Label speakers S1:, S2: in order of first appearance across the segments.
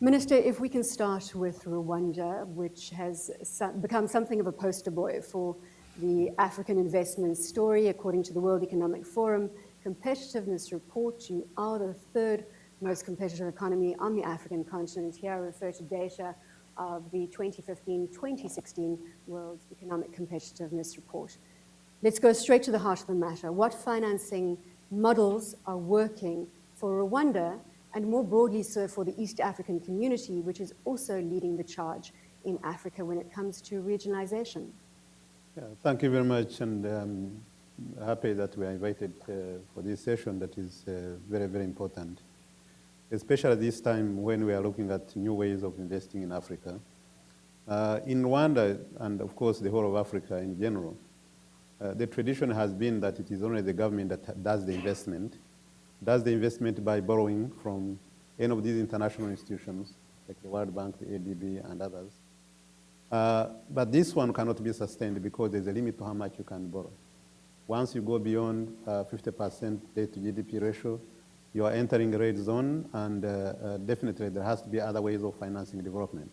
S1: Minister, if we can start with Rwanda, which has become something of a poster boy for the African investment story, according to the World Economic Forum competitiveness report, you are the third most competitive economy on the African continent. Here I refer to data of the 2015-2016 World Economic Competitiveness Report. Let's go straight to the heart of the matter. What financing models are working for Rwanda, and more broadly so for the East African community, which is also leading the charge in Africa when it comes to regionalization?
S2: Yeah, thank you very much, and I'm happy that we are invited for this session that is very, very important, especially at this time when we are looking at new ways of investing in Africa. In Rwanda, and of course the whole of Africa in general, the tradition has been that it is only the government that does the investment by borrowing from any of these international institutions, like the World Bank, the ADB, and others. But this one cannot be sustained because there's a limit to how much you can borrow. Once you go beyond 50% debt to GDP ratio, you are entering a red zone, and definitely there has to be other ways of financing development.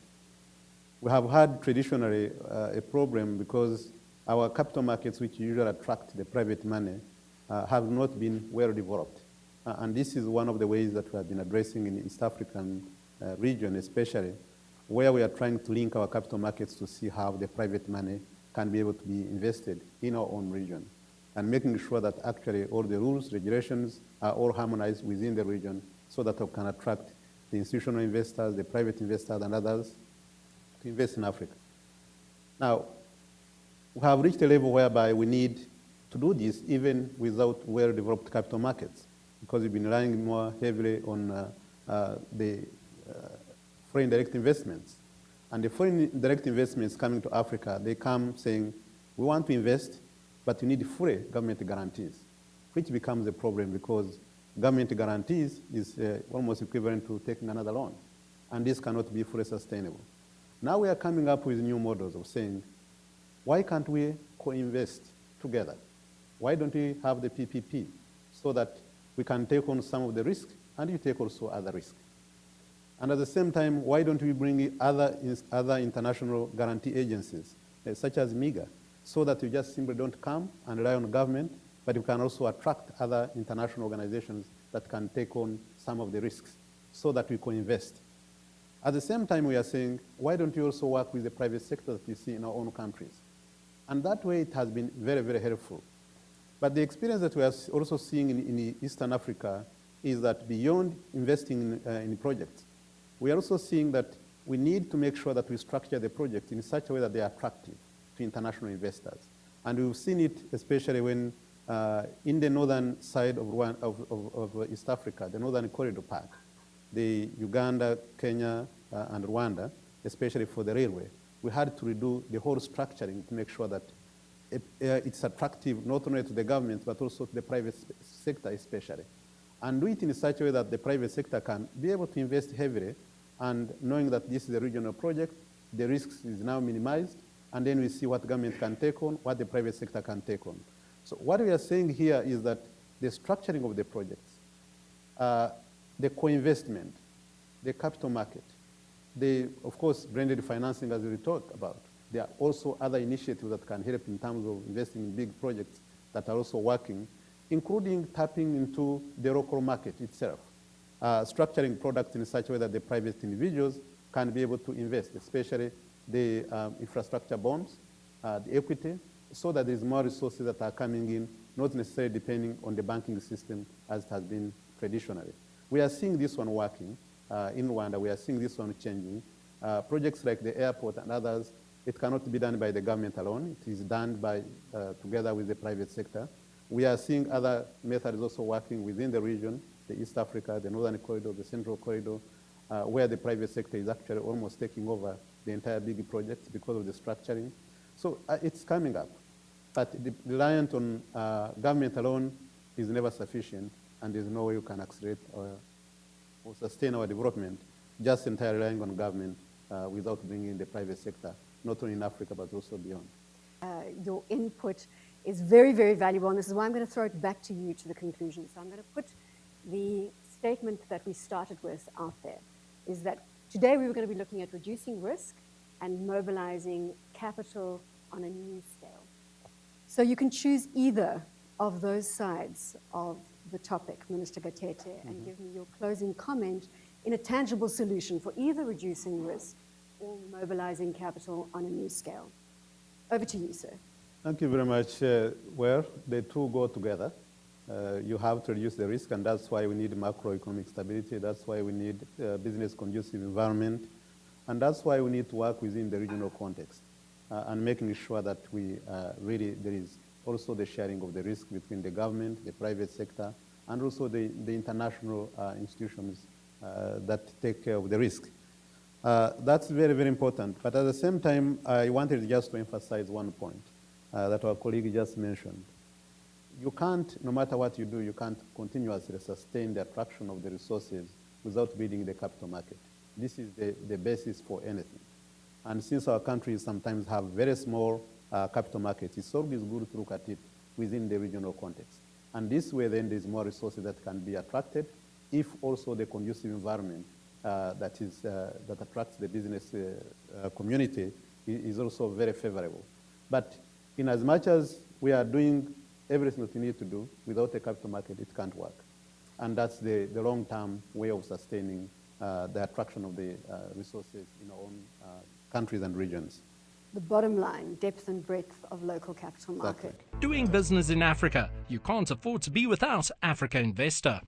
S2: We have had traditionally a problem because our capital markets, which usually attract the private money, have not been well developed. And this is one of the ways that we have been addressing in the East African region, especially, where we are trying to link our capital markets to see how the private money can be able to be invested in our own region, and making sure that actually all the rules, regulations are all harmonized within the region so that we can attract the institutional investors, the private investors, and others to invest in Africa. Now, we have reached a level whereby we need to do this even without well-developed capital markets, because we've been relying more heavily on the foreign direct investments. And the foreign direct investments coming to Africa, they come saying, we want to invest, but you need full government guarantees, which becomes a problem because government guarantees is almost equivalent to taking another loan. And this cannot be fully sustainable. Now we are coming up with new models of saying, why can't we co-invest together? Why don't we have the PPP so that we can take on some of the risk and you take also other risk? And at the same time, why don't we bring in other international guarantee agencies, such as MIGA, so that you just simply don't come and rely on government, but you can also attract other international organizations that can take on some of the risks so that we can invest. At the same time, we are saying, why don't you also work with the private sector that you see in our own countries? And that way, it has been very, very helpful. But the experience that we are also seeing in Eastern Africa is that beyond investing in projects, we are also seeing that we need to make sure that we structure the project in such a way that they are attractive to international investors. And we've seen it especially when in the northern side of East Africa, the Northern Corridor Park, the Uganda, Kenya, and Rwanda, especially for the railway, we had to redo the whole structuring to make sure that it's attractive not only to the government, but also to the private sector especially. And do it in such a way that the private sector can be able to invest heavily, and knowing that this is a regional project, the risks is now minimized, and then we see what government can take on, what the private sector can take on. So what we are saying here is that the structuring of the projects, the co-investment, the capital market, of course, blended financing as we talked about. There are also other initiatives that can help in terms of investing in big projects that are also working, including tapping into the local market itself, structuring products in such a way that the private individuals can be able to invest, especially the infrastructure bonds, the equity, so that there's more resources that are coming in, not necessarily depending on the banking system as it has been traditionally. We are seeing this one working in Rwanda. We are seeing this one changing. Projects like the airport and others, it cannot be done by the government alone. It is done by together with the private sector. We are seeing other methods also working within the region, the East Africa, the Northern Corridor, the Central Corridor, where the private sector is actually almost taking over the entire big projects because of the structuring. So it's coming up. But reliant on government alone is never sufficient, and there's no way you can accelerate or sustain our development just entirely relying on government without bringing in the private sector, not only in Africa, but also beyond.
S1: Your input is very, very valuable, and this is why I'm going to throw it back to you to the conclusion. So I'm going to put the statement that we started with out there, is that Today, we were going to be looking at reducing risk and mobilizing capital on a new scale. So you can choose either of those sides of the topic, Minister Gatete, and give me your closing comment in a tangible solution for either reducing risk or mobilizing capital on a new scale. Over to you, sir.
S2: Thank you very much. Well, the two go together. You have to reduce the risk, and that's why we need macroeconomic stability. That's why we need business conducive environment. And that's why we need to work within the regional context and making sure that we really, there is also the sharing of the risk between the government, the private sector, and also the international institutions that take care of the risk. That's very, very important. But at the same time, I wanted just to emphasize one point that our colleague just mentioned. You can't, no matter what you do, you can't continuously sustain the attraction of the resources without building the capital market. This is the basis for anything. And since our countries sometimes have very small capital markets, it's always good to look at it within the regional context. And this way, then, there's more resources that can be attracted if also the conducive environment that attracts the business community is also very favorable. But in as much as we are doing everything that we need to do, without a capital market, it can't work. And that's the long-term way of sustaining the attraction of the resources in our own countries and regions.
S1: The bottom line, depth and breadth of local capital market.
S2: Exactly.
S3: Doing business in Africa. You can't afford to be without Africa Investor.